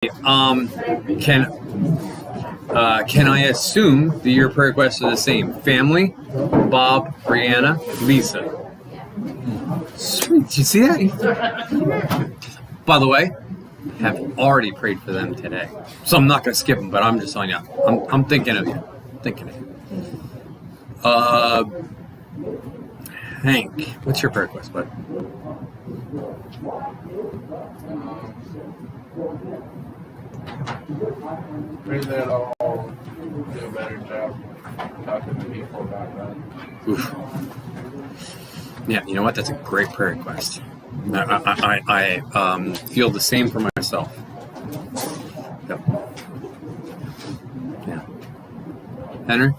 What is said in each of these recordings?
Can I assume that your prayer requests are the same? Family, Bob, Brianna, Lisa. Sweet. Did you see that? By the way, have already prayed for them today, so I'm not going to skip them. But I'm just telling you, I'm thinking of you. Thinking of you. Hank, what's your prayer request, bud? Pray that I'll do a better job talking to people about that. Oof. Yeah, you know what? That's a great prayer request. I feel the same for myself. Yep. Yeah. Henry?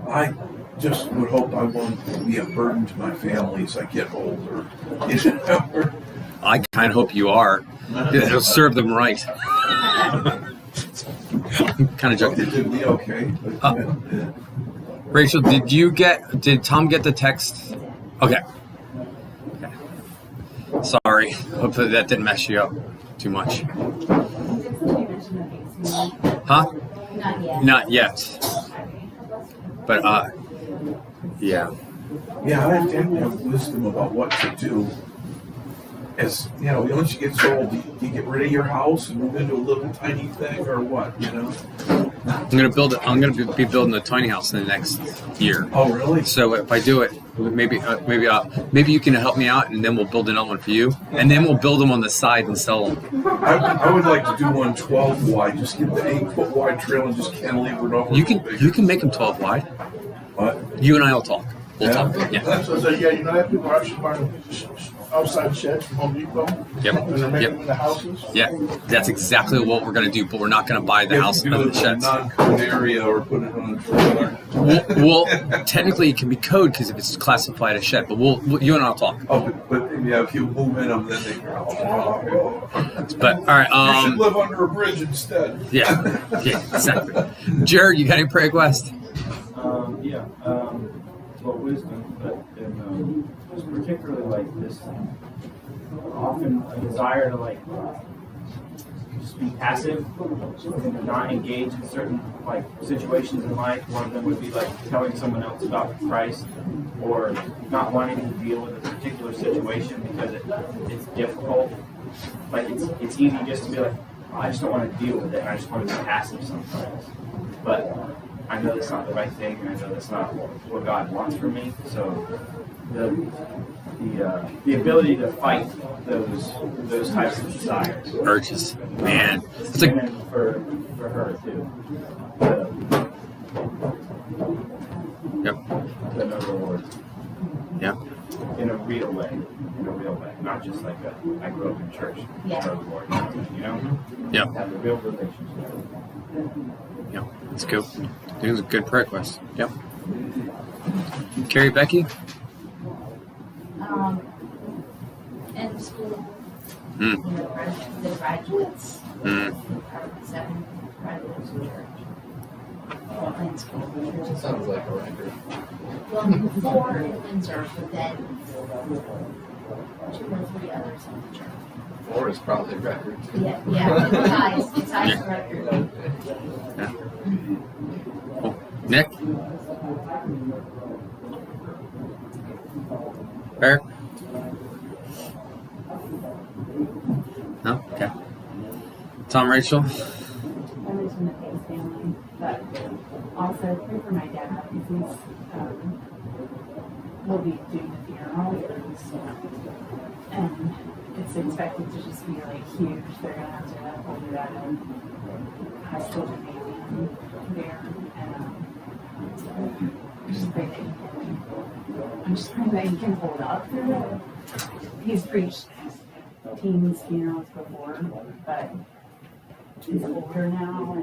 I just would hope I won't be a burden to my family as I get older. I kind of hope you are. It'll serve them right. I'm kind of joking. It'd be okay. Rachel, did Tom get the text? Okay. Sorry. Hopefully that didn't mess you up too much. Huh? Not yet. But, yeah. Yeah, I have to have wisdom about what to do. As you know, once you get so old, do you get rid of your house and move into a little tiny thing, or what? You know. I'm gonna be building a tiny house in the next year. Oh, really? So if I do it, maybe you can help me out, and then we'll build another one for you, and then we'll build them on the side and sell them. I would like to do one 12 wide. Just get the 8-foot wide trail and just cantilever it over. You can make them 12 wide. What? You and I will talk. We'll talk. Yeah. That's what I said, you know that people are actually buying outside sheds from Home Depot? Yep. And they're making them into houses? Yeah, that's exactly what we're going to do, but we're not going to buy the house and the sheds. Non-code area or put it on a trailer. Well, technically it can be code because if it's classified as shed, but you and I'll talk. Oh, but yeah, if you move in them, then they can. But all right, you should live under a bridge instead. Yeah, exactly. Jared, you got any prayer requests? Well, wisdom, but just particularly like this, often a desire to just be passive and not engage in certain situations in life. One of them would be telling someone else about Christ, or not wanting to deal with a particular situation because it's difficult. It's easy just to be I just don't want to deal with it. I just want to be passive sometimes, but I know that's not the right thing, and I know that's not what God wants for me. So the ability to fight those types of desires, urges, man, it's and then for her too. Yep. To know the Lord. Yep. In a real way, not just I grew up in church. Yeah. To know the Lord, Yep. Have a real relationship. Yep. That's good. These are good prayer requests. Yep. Carrie, Becky? End of school. Mm. The graduates. Mm. 7 graduates in church. In school. Sounds like a record. Well, 4 in Windsor, but then 2 or 3 others in the church. 4 is probably a record. Yeah, it's high record. Yeah. Cool. Nick? Eric? No? Okay. Tom, Rachel? I was in the Pace family, but also pray for my dad because he's will be doing the funeral, and it's expected to just be huge. They're gonna have to hold it at a high school gymnasium there, and just pray that I'm just praying that he can hold up through it. He's preached teens funerals before, but he's older now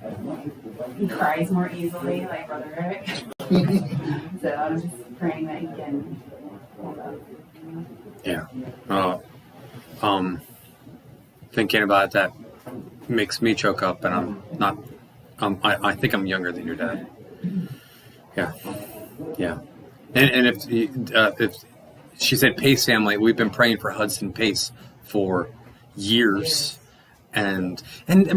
and he cries more easily, like Brother Rick. So I'm just praying that he can hold up. Yeah. Thinking about that makes me choke up, and I'm not. I think I'm younger than your dad. Yeah. And if she said Pace family, we've been praying for Hudson Pace for years. and there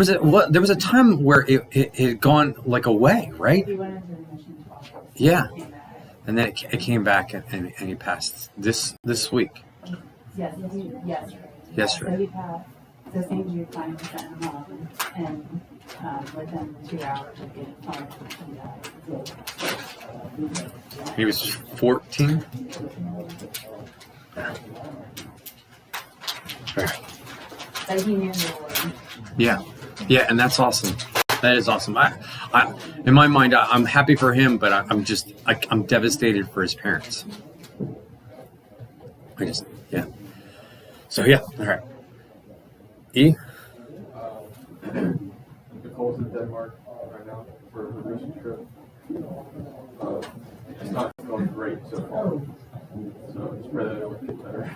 was a time where it had gone like away, right? He went into remission 12 days. Yeah. Came back. And then it came back and he passed this week. Yes, yesterday. So he passed. The St. Jude finally sent him home, and within 2 hours of getting home, he died. He was 14. But he knew the Lord. Yeah, and that's awesome. That is awesome. I in my mind, I'm happy for him, but I'm devastated for his parents. Yeah. So yeah, all right. E. Nicole's in Denmark right now for her mission trip. It's not going great so far. So just pray that it will get better.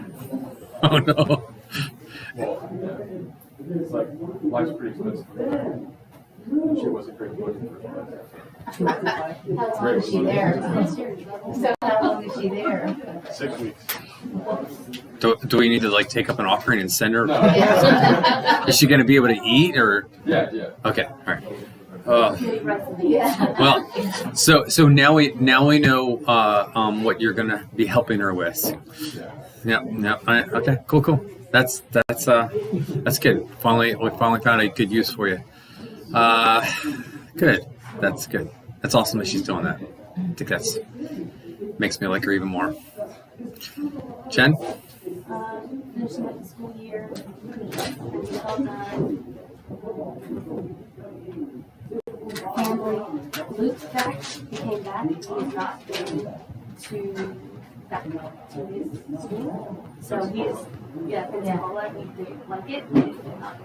Oh no. Well, yeah. It's like life's pretty expensive. And she wasn't great looking for How long is she there? So how long is she there? 6 weeks. Do we need to like take up an offering and send her? No. Is she going to be able to eat or? Yeah. Okay, all right. Yeah. Well, so now we know what you're going to be helping her with. Yeah. Okay. Cool. That's good. We finally found a good use for you. Good. That's good. That's awesome that she's doing that. I think that's makes me like her even more. Jen? Finishing up the school year. All done. Family. Luke's back. He came back. He's not been back to his school. So he is, Pensacola. He didn't like it. It did not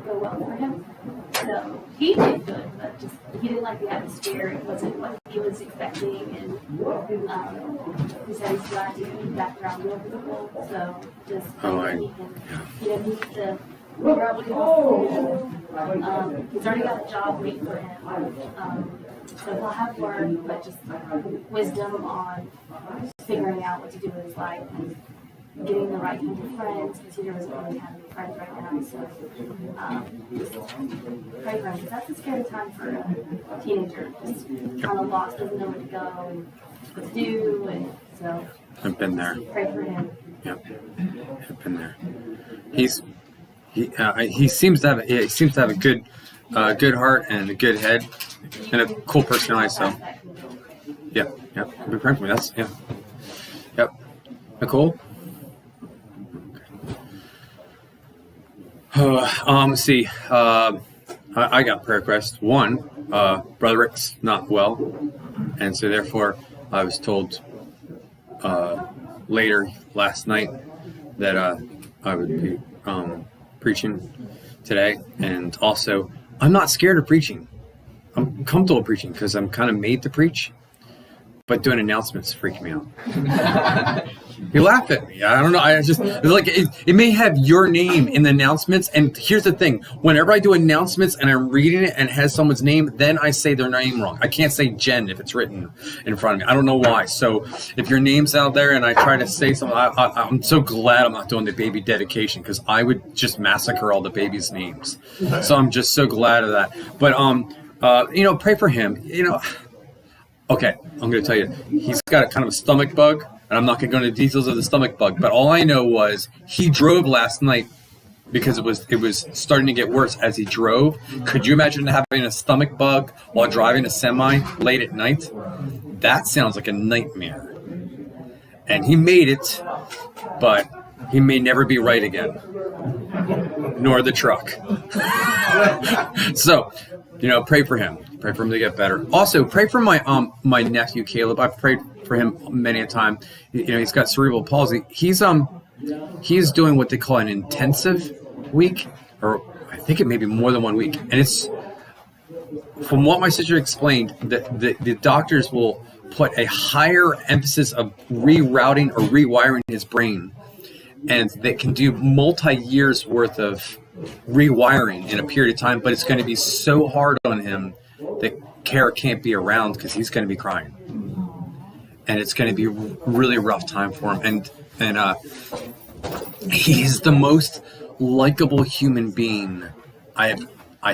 go well for him. So he did good, but just he didn't like the atmosphere. It wasn't what he was expecting, and he said he's glad to be back around real people. So just he didn't need to figure out what he wants to do. He's already got a job waiting for him. So he'll have work, but just wisdom on figuring out what to do with his life and getting the right kind of friends, because he doesn't really have any friends right now. So just pray for him, because that's a scary time for a teenager. Just kind of lost, doesn't know where to go and what to do, and so I've been there. pray for him. Yep, I've been there. He seems to have a good heart and a good head and a cool personality. So yep. Be praying for me. Yep. Nicole. Let's see. I got prayer requests. One, Brother Rick's not well, and so therefore I was told later last night that I would be preaching today, and also I'm not scared of preaching. I'm comfortable preaching because I'm kind of made to preach, but doing announcements freak me out. You laugh at me. I don't know. It's like it may have your name in the announcements. And here's the thing: whenever I do announcements and I'm reading it and it has someone's name, then I say their name wrong. I can't say Jen if it's written in front of me. I don't know why. So if your name's out there and I try to say something, I'm so glad I'm not doing the baby dedication, because I would just massacre all the babies' names. So I'm just so glad of that. But pray for him. Okay, I'm going to tell you, he's got a kind of a stomach bug. And I'm not going to go into details of the stomach bug, but all I know was he drove last night because it was starting to get worse as he drove. Could you imagine having a stomach bug while driving a semi late at night? That sounds like a nightmare. And he made it, but he may never be right again, nor the truck. So, pray for him. Pray for him to get better. Also, pray for my nephew Caleb. I've prayed for him many a time. He's got cerebral palsy. He's doing what they call an intensive week, or I think it may be more than 1 week. And it's, from what my sister explained, the doctors will put a higher emphasis of rerouting or rewiring his brain, and they can do multi-years worth of rewiring in a period of time. But it's going to be so hard on him that Kara can't be around because he's going to be crying. And it's going to be a really rough time for him. And he's the most likable human being I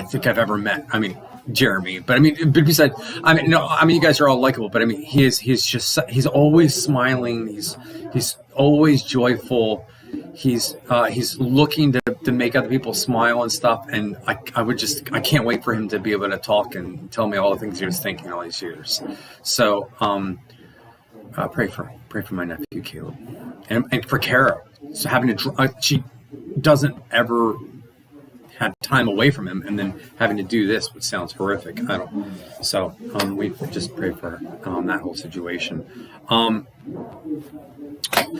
think I've ever met. I mean, Jeremy, but besides, you guys are all likable, but he's always smiling. He's always joyful. He's looking to make other people smile and stuff. And I can't wait for him to be able to talk and tell me all the things he was thinking all these years. So, pray for my nephew Caleb, and for Kara. So she doesn't ever have time away from him, and then having to do this, which sounds horrific. So we just pray for her, that whole situation.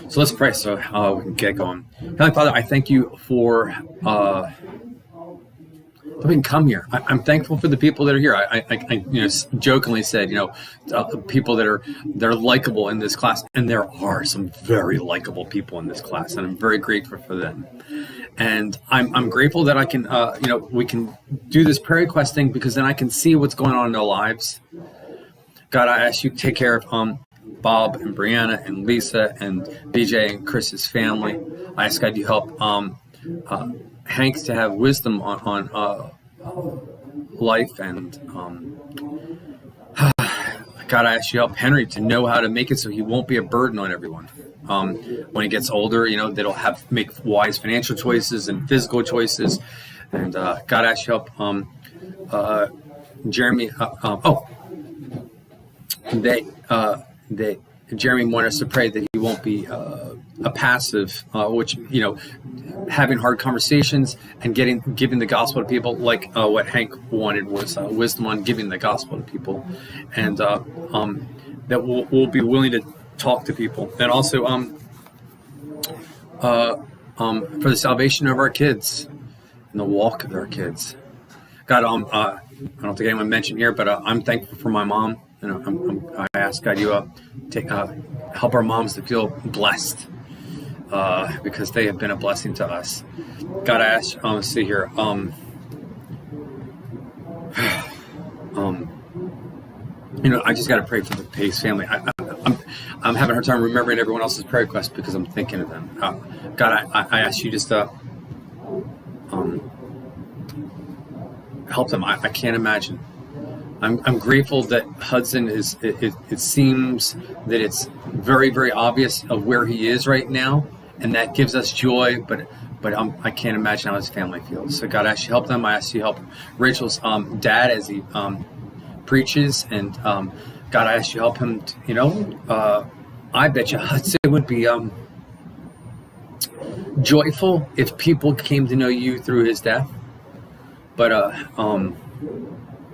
So let's pray so we can get going. Heavenly Father, I thank you for that we can come here. I'm thankful for the people that are here. I jokingly said, people that are likable in this class, and there are some very likable people in this class, and I'm very grateful for them. And I'm grateful that I can, we can do this prayer request thing, because then I can see what's going on in their lives. God, I ask you to take care of Bob and Brianna and Lisa and BJ and Chris's family. I ask God you help Hank to have wisdom on life, and God, I ask you help Henry to know how to make it so he won't be a burden on everyone. When he gets older, they'll make wise financial choices and physical choices. And God, I ask you help Jeremy. Jeremy wanted us to pray that he won't be a passive, having hard conversations and giving the gospel to people, like what Hank wanted was wisdom on giving the gospel to people, and that we'll be willing to talk to people, and also for the salvation of our kids and the walk of our kids. God, I don't think anyone mentioned here, but I'm thankful for my mom. I ask God you help our moms to feel blessed, because they have been a blessing to us. God, I ask, see here, I just got to pray for the Pace family. I'm having a hard time remembering everyone else's prayer requests because I'm thinking of them. God, I ask you just to help them. I can't imagine. I'm grateful that Hudson is. It seems that it's very, very obvious of where he is right now, and that gives us joy. But I can't imagine how his family feels. So God, I ask you help them. I ask you help Rachel's dad as he preaches, and God, I ask you help him. I bet you Hudson would be joyful if people came to know you through his death. But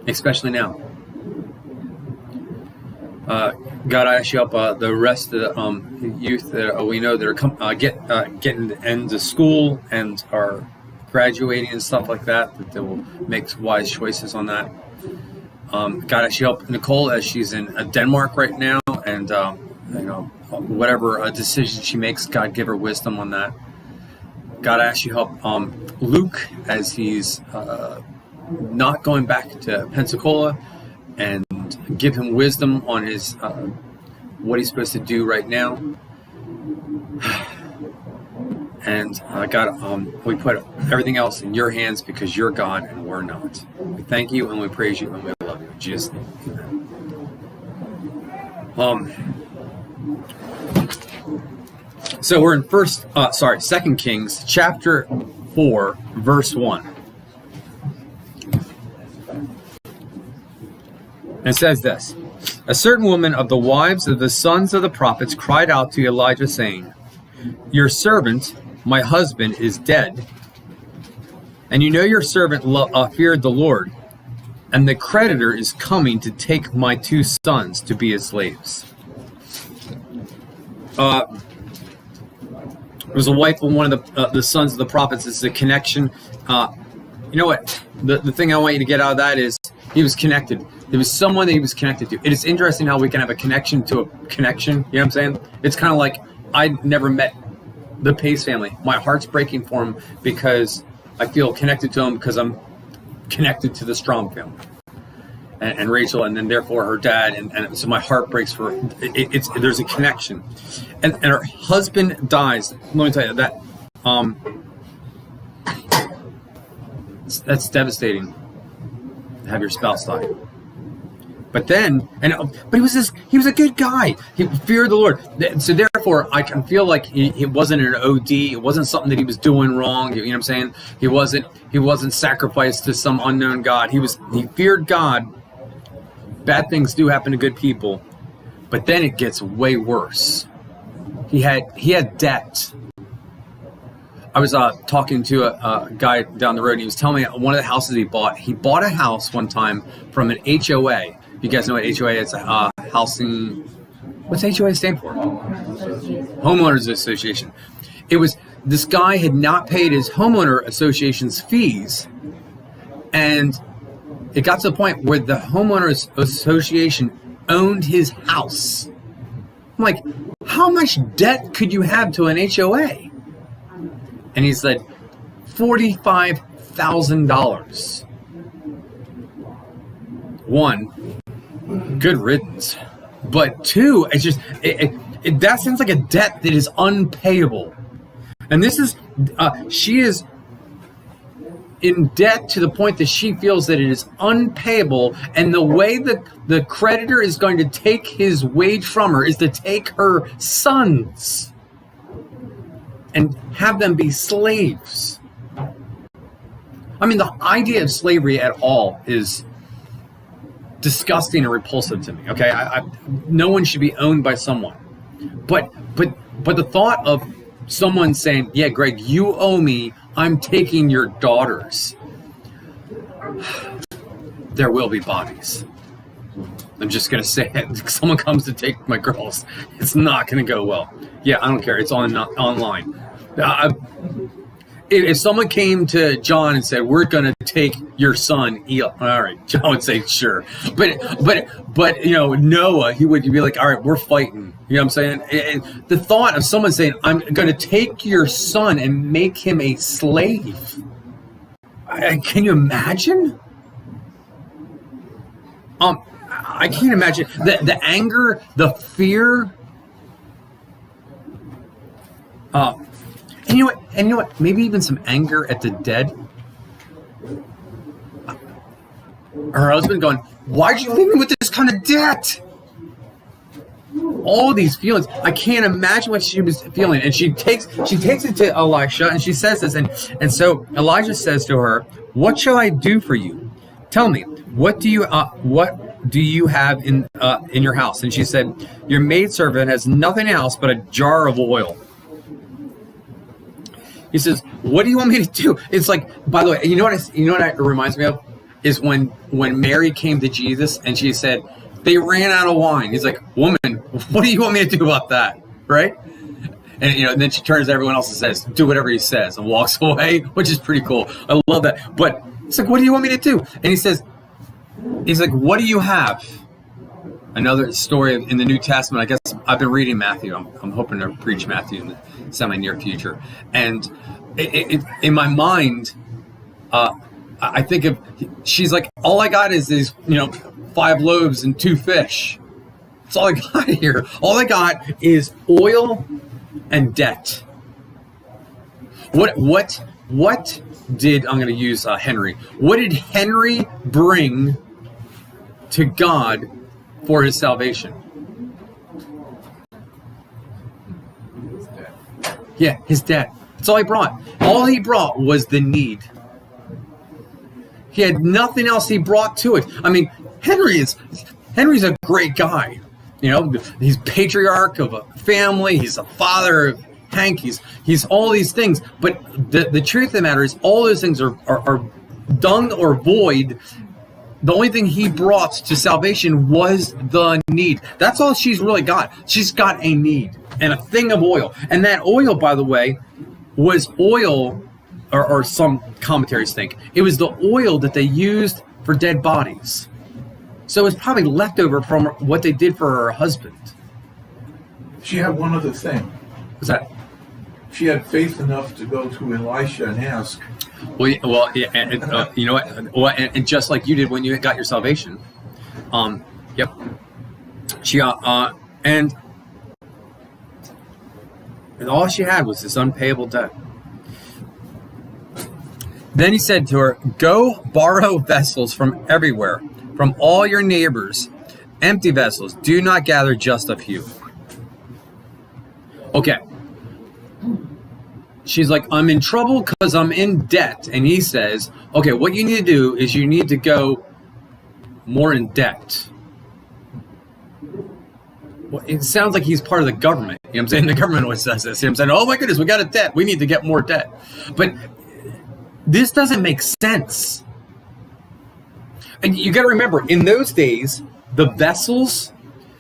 especially now. God, I ask you help the rest of the youth that we know that are getting the end of school and are graduating and stuff like that, that they will make wise choices on that. God, I ask you help Nicole as she's in Denmark right now, and whatever decision she makes, God, give her wisdom on that. God, I ask you help Luke as he's not going back to Pensacola, and give him wisdom on his what he's supposed to do right now. And God, we put everything else in your hands because you're God and we're not. We thank you and we praise you and we love you. In Jesus' name, amen. So we're in 2 Kings chapter 4, verse 1. And it says this: a certain woman of the wives of the sons of the prophets cried out to Elijah, saying, your servant, my husband, is dead. And your servant feared the Lord, and the creditor is coming to take my 2 sons to be his slaves. There was a wife of one of the sons of the prophets. This is a connection. You know what? The thing I want you to get out of that is he was connected. There was someone that he was connected to. It is interesting how we can have a connection to a connection. You know what I'm saying? It's kind of like I never met the Pace family. My heart's breaking for him because I feel connected to him because I'm connected to the Strom family and Rachel, and then therefore her dad, and so my heart breaks for it. There's a connection, and her husband dies. Let me tell you that That's devastating. To have your spouse die. But then, but he was a good guy. He feared the Lord. So therefore, I can feel like it wasn't an OD. It wasn't something that he was doing wrong. You know what I'm saying? He wasn't sacrificed to some unknown God. He feared God. Bad things do happen to good people, but then it gets way worse. He had debt. I was talking to a guy down the road, and he was telling me one of the houses he bought. He bought a house one time from an HOA. You guys know what HOA is? Housing. What's HOA stand for? Homeowners Association. It was, this guy had not paid his homeowner association's fees, and it got to the point where the homeowners association owned his house. I'm like, how much debt could you have to an HOA? And he said, $45,000. One, good riddance. But two, it's just, that sounds like a debt that is unpayable. And this is, she is in debt to the point that she feels that it is unpayable, and the way that the creditor is going to take his wage from her is to take her sons and have them be slaves. I mean, the idea of slavery at all is disgusting and repulsive to me. Okay, no one should be owned by someone, but the thought of someone saying, "Yeah, Greg, you owe me. I'm taking your daughters." There will be bodies. I'm just gonna say it. If someone comes to take my girls, it's not gonna go well. Yeah, I don't care. It's online. If someone came to John and said, "We're going to take your son," all right, John would say, "Sure." But Noah, he would be like, "All right, we're fighting." You know what I'm saying? And the thought of someone saying, "I'm going to take your son and make him a slave," can you imagine? I can't imagine the anger, the fear. And you know what? Maybe even some anger at the dead. Her husband going, "Why'd you leave me with this kind of debt?" All these feelings. I can't imagine what she was feeling. And she takes it to Elisha, and she says this, and so Elijah says to her, "What shall I do for you? Tell me, what do you have in your house?" And she said, "Your maidservant has nothing else but a jar of oil." He says, "What do you want me to do?" It's like, by the way, you know what it reminds me of is when Mary came to Jesus and she said, "They ran out of wine." He's like, "Woman, what do you want me to do about that?" Right? And then she turns to everyone else and says, "Do whatever he says," and walks away, which is pretty cool. I love that. But it's like, "What do you want me to do?" And he's like, "What do you have?" Another story in the New Testament. I guess I've been reading Matthew. I'm hoping to preach Matthew in the semi-near future. And in my mind, I think of, she's like, "All I got is these, 5 loaves and 2 fish. That's all I got here. All I got is oil and debt." What did, I'm going to use Henry. What did Henry bring to God for his salvation? Yeah, his debt. That's all he brought. All he brought was the need. He had nothing else he brought to it. I mean, Henry's a great guy. He's patriarch of a family. He's a father of Hank. He's all these things. But the truth of the matter is, all those things are dung or void. The only thing he brought to salvation was the need. That's all she's really got. She's got a need and a thing of oil. And that oil, by the way, was oil, or some commentaries think, it was the oil that they used for dead bodies. So it was probably leftover from what they did for her husband. She had one other thing. What's that? She had faith enough to go to Elisha and ask. Well, yeah, and you know what? Well, and just like you did when you got your salvation. Yep. She and all she had was this unpayable debt. Then he said to her, "Go borrow vessels from everywhere, from all your neighbors, empty vessels. Do not gather just a few." Okay. She's like, "I'm in trouble because I'm in debt." And he says, "Okay, what you need to do is you need to go more in debt." Well, it sounds like he's part of the government. You know what I'm saying? The government always says this. You know what I'm saying? "Oh my goodness, we got a debt. We need to get more debt." But this doesn't make sense. And you got to remember, in those days, the vessels,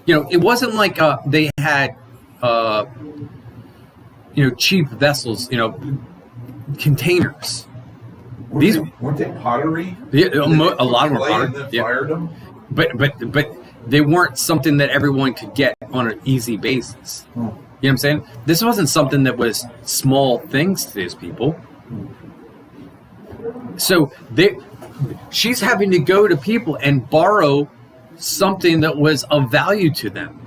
it wasn't like they had, cheap vessels, containers. Weren't they pottery? Yeah, a lot of them were Clay pottery. and then Yeah. fired them? But they weren't something that everyone could get on an easy basis. Oh. You know what I'm saying? This wasn't something that was small things to these people. So she's having to go to people and borrow something that was of value to them.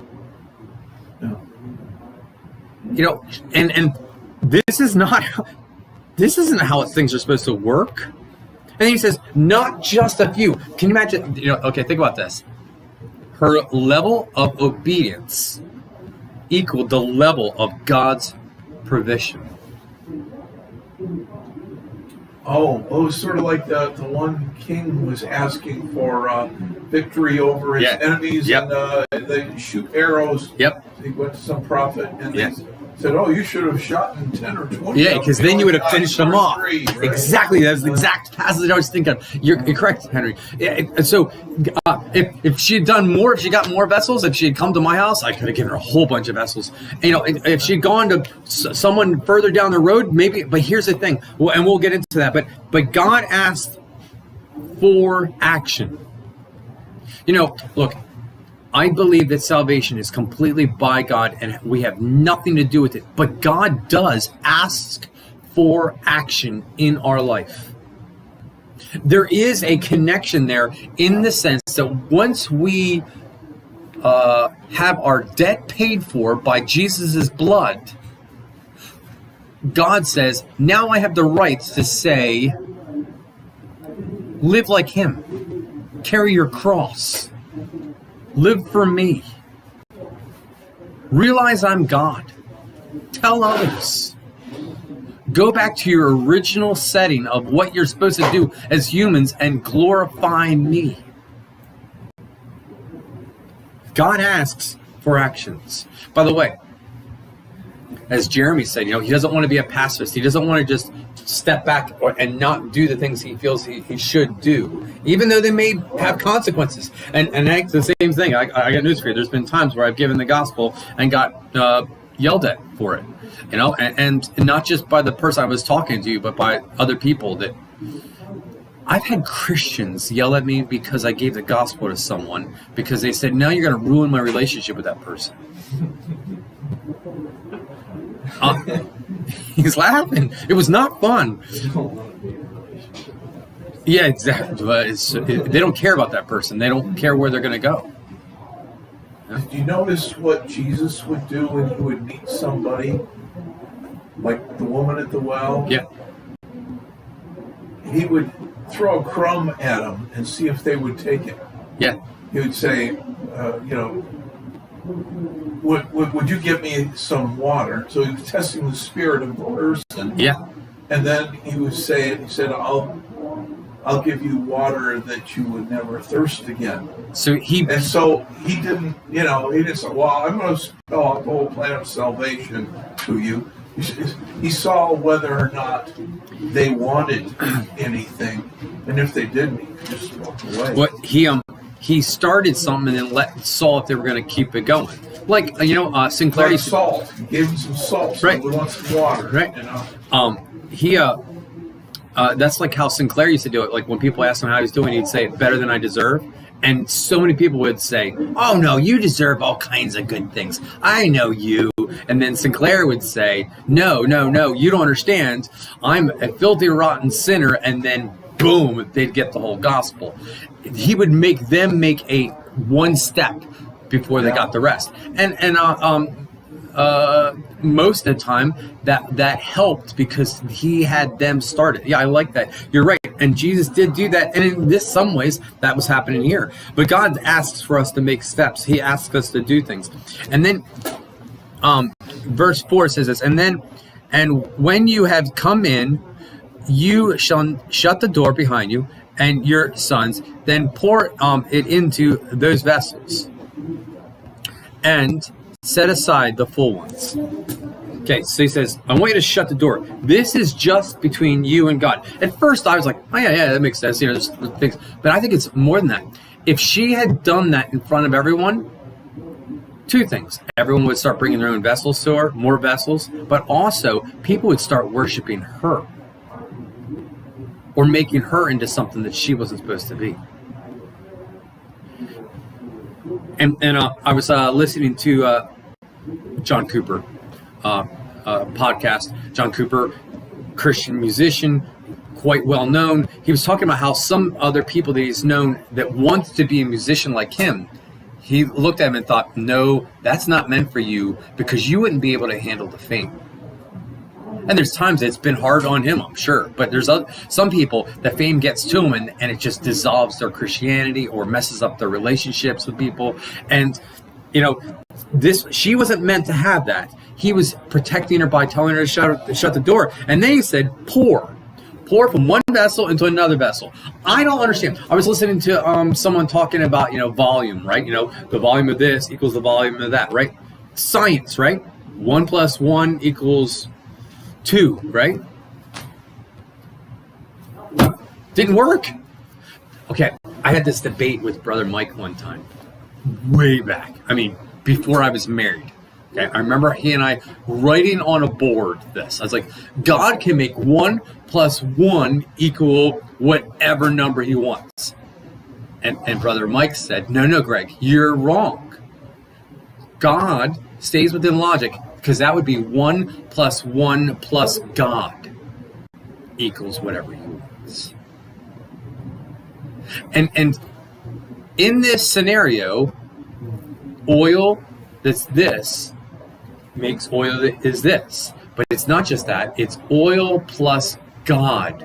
Yeah. And this isn't how things are supposed to work. And he says, not just a few. Can you imagine? Okay, think about this. Her level of obedience equaled the level of God's provision. Oh, it was sort of like the one king was asking for victory over his enemies, Yep. and they shoot arrows. Yep. He went to some prophet, and Yeah. they said, "Oh, you should have shot in 10 or 20." Yeah, because then you would have finished them off. Right? Exactly. That's the exact passage I was thinking of. You're correct, Henry. Yeah, so if she had done more, if she got more vessels, if she had come to my house, I could have given her a whole bunch of vessels. If she had gone to someone further down the road, maybe. But here's the thing, and we'll get into that. But God asked for action. Look, I believe that salvation is completely by God and we have nothing to do with it. But God does ask for action in our life. There is a connection there in the sense that once we have our debt paid for by Jesus' blood, God says, now I have the right to say, live like him. Carry your cross. Live for me. Realize I'm God. Tell others. Go back to your original setting of what you're supposed to do as humans and glorify me. God asks for actions. By the way, as Jeremy said, he doesn't want to be a pacifist. He doesn't want to just step back and not do the things he feels he should do, even though they may have consequences. And that's the same thing. I got news for you. There's been times where I've given the gospel and got yelled at for it, and not just by the person I was talking to, but by other people. That I've had Christians yell at me because I gave the gospel to someone because they said, "No, you're going to ruin my relationship with that person." He's laughing. It was not fun. Yeah, exactly. But they don't care about that person. They don't care where they're going to go. Did you notice what Jesus would do when he would meet somebody, like the woman at the well? Yeah. He would throw a crumb at them and see if they would take it. Yeah. He would say, would you give me some water? So he was testing the spirit of the person. Yeah. And then he said, I'll give you water that you would never thirst again. So he didn't say, well, I'm going to spell out the whole plan of salvation to you. He saw whether or not they wanted anything, and if they didn't, he could just walk away. What he started something and then saw if they were going to keep it going. Like Sinclair. Like salt. He gave him some salt. So Right. we want some water. Right. That's like how Sinclair used to do it. Like when people asked him how he's doing, he'd say, "Better than I deserve." And so many people would say, "Oh no, you deserve all kinds of good things. I know you." And then Sinclair would say, No, you don't understand. I'm a filthy, rotten sinner." And then boom, they'd get the whole gospel. He would make them make a one step before they got the rest. And most of the time that helped because he had them started. Yeah, I like that. You're right. And Jesus did do that. And in this some ways that was happening here. But God asks for us to make steps. He asks us to do things. And then verse 4 says this, and when you have come in, you shall shut the door behind you and your sons, then pour it into those vessels and set aside the full ones. Okay, so he says, I want you to shut the door. This is just between you and God. At first, I was like, oh, yeah, that makes sense. There's things. But I think it's more than that. If she had done that in front of everyone, two things. Everyone would start bringing their own vessels to her, more vessels, but also people would start worshiping her or making her into something that she wasn't supposed to be. And I was listening to John Cooper podcast. John Cooper, Christian musician, quite well known. He was talking about how some other people that he's known that wanted to be a musician like him, he looked at him and thought, no, that's not meant for you because you wouldn't be able to handle the fame. And there's times it's been hard on him, I'm sure. But there's some people that fame gets to them and it just dissolves their Christianity or messes up their relationships with people. And, she wasn't meant to have that. He was protecting her by telling her to shut the door. And then he said, pour from one vessel into another vessel. I don't understand. I was listening to someone talking about, volume, right? The volume of this equals the volume of that, right? Science, right? 1 + 1 = 2, right? Didn't work. Okay, I had this debate with Brother Mike one time, way back. I mean, before I was married. Okay, I remember he and I writing on a board this. I was like, God can make 1 + 1 = whatever number he wants. And Brother Mike said, no, Greg, you're wrong. God stays within logic because that would be 1 + 1 + God = whatever he wants. And in this scenario, oil that's this makes oil that is this. But it's not just that. It's oil plus God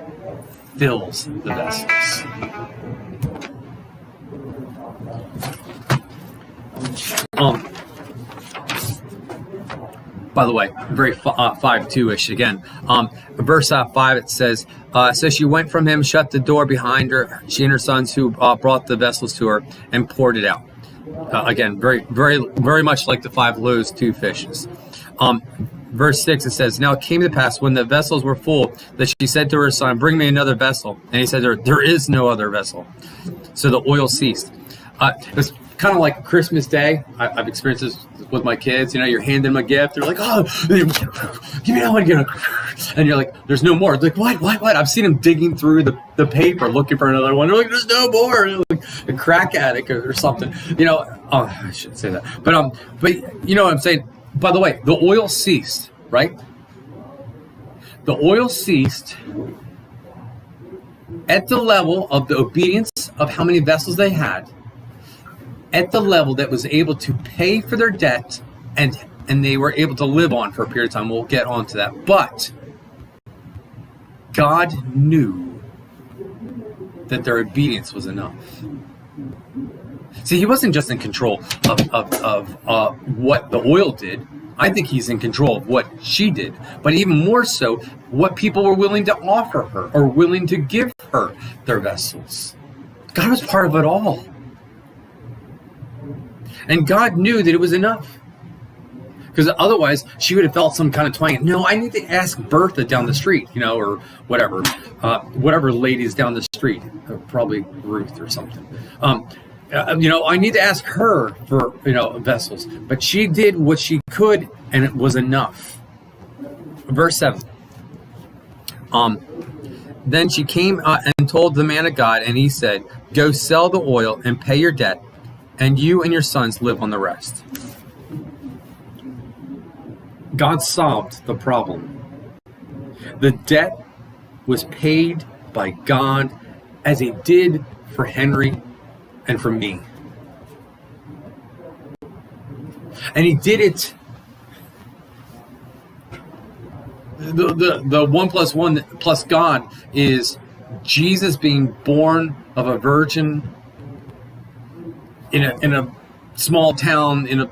fills the vessels. By the way, very 5:2-ish again. Verse 5, it says, so she went from him, shut the door behind her, she and her sons who brought the vessels to her, and poured it out. Again, very, very, very much like the 5 loaves, 2 fishes. Verse 6, it says, now it came to pass when the vessels were full that she said to her son, bring me another vessel. And he said to her, there is no other vessel. So the oil ceased. It was kind of like Christmas Day. I've experienced this with my kids. You're handing them a gift. They're like, oh, give me that one. And you're like, there's no more. They're like, what? I've seen them digging through the paper looking for another one. They're like, there's no more. Like a crack addict or something. I shouldn't say that. But you know what I'm saying? By the way, the oil ceased, right? The oil ceased at the level of the obedience of how many vessels they had, at the level that was able to pay for their debt and they were able to live on for a period of time. We'll get on to that. But God knew that their obedience was enough. See, he wasn't just in control of what the oil did. I think he's in control of what she did. But even more so, what people were willing to offer her or willing to give her their vessels. God was part of it all. And God knew that it was enough. Because otherwise, she would have felt some kind of twang. No, I need to ask Bertha down the street, or whatever. Whatever ladies down the street. Probably Ruth or something. I need to ask her for, vessels. But she did what she could, and it was enough. Verse 7. Then she came and told the man of God, and he said, go sell the oil and pay your debt, and you and your sons live on the rest. God solved the problem. The debt was paid by God as he did for Henry and for me. And he did it the 1 + 1 plus God is Jesus being born of a virgin in a small town, in a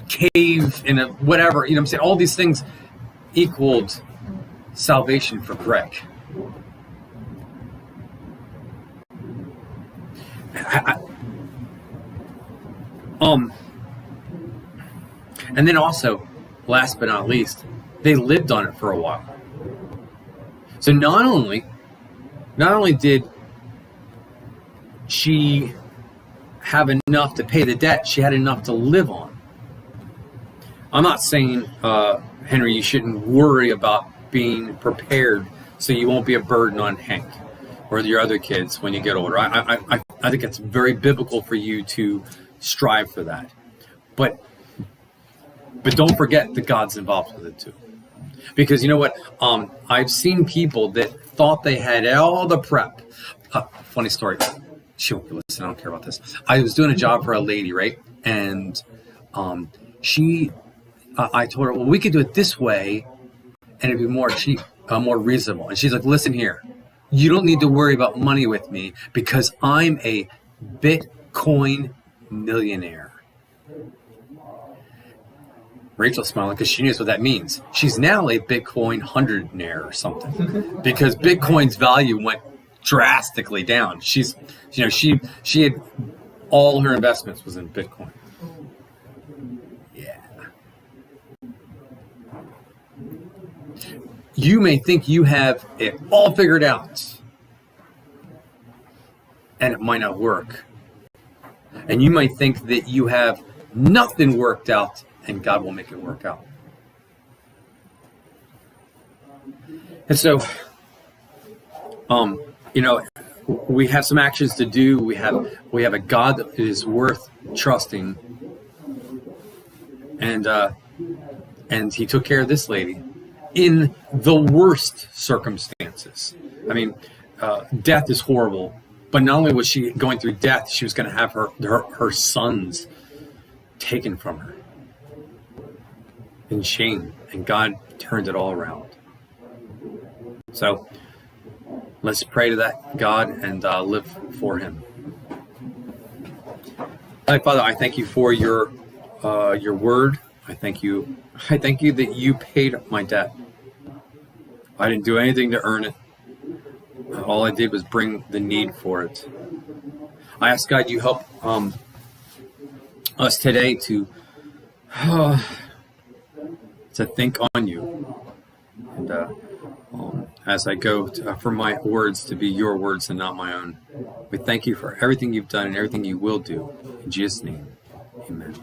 cave, in a whatever, you know what I'm saying? All these things equaled salvation for Greg. And then also, last but not least, they lived on it for a while. So not only did she have enough to pay the debt, she had enough to live on. I'm not saying, Henry, you shouldn't worry about being prepared so you won't be a burden on Hank or your other kids when you get older. I think it's very biblical for you to strive for that. But don't forget that God's involved with it too. Because you know what? I've seen people that thought they had all the prep. Funny story. She won't listen. I don't care about this. I was doing a job for a lady, right? And I told her, well, we could do it this way, and it'd be more cheap, more reasonable. And she's like, listen here. You don't need to worry about money with me because I'm a Bitcoin millionaire. Rachel smiling because she knows what that means. She's now a Bitcoin hundredaire or something because Bitcoin's value went drastically down. She had all her investments was in Bitcoin. Yeah. You may think you have it all figured out, and it might not work. And you might think that you have nothing worked out, and God will make it work out. And so, we have some actions to do. We have a God that is worth trusting, and He took care of this lady in the worst circumstances. I mean, death is horrible, but not only was she going through death, she was going to have her sons taken from her in shame, and God turned it all around. So let's pray to that God and live for Him. Father, I thank you for your word. I thank you that you paid my debt. I didn't do anything to earn it. All I did was bring the need for it. I ask God you help us today to think on you. And as I go for my words to be your words and not my own. We thank you for everything you've done and everything you will do. In Jesus' name, amen.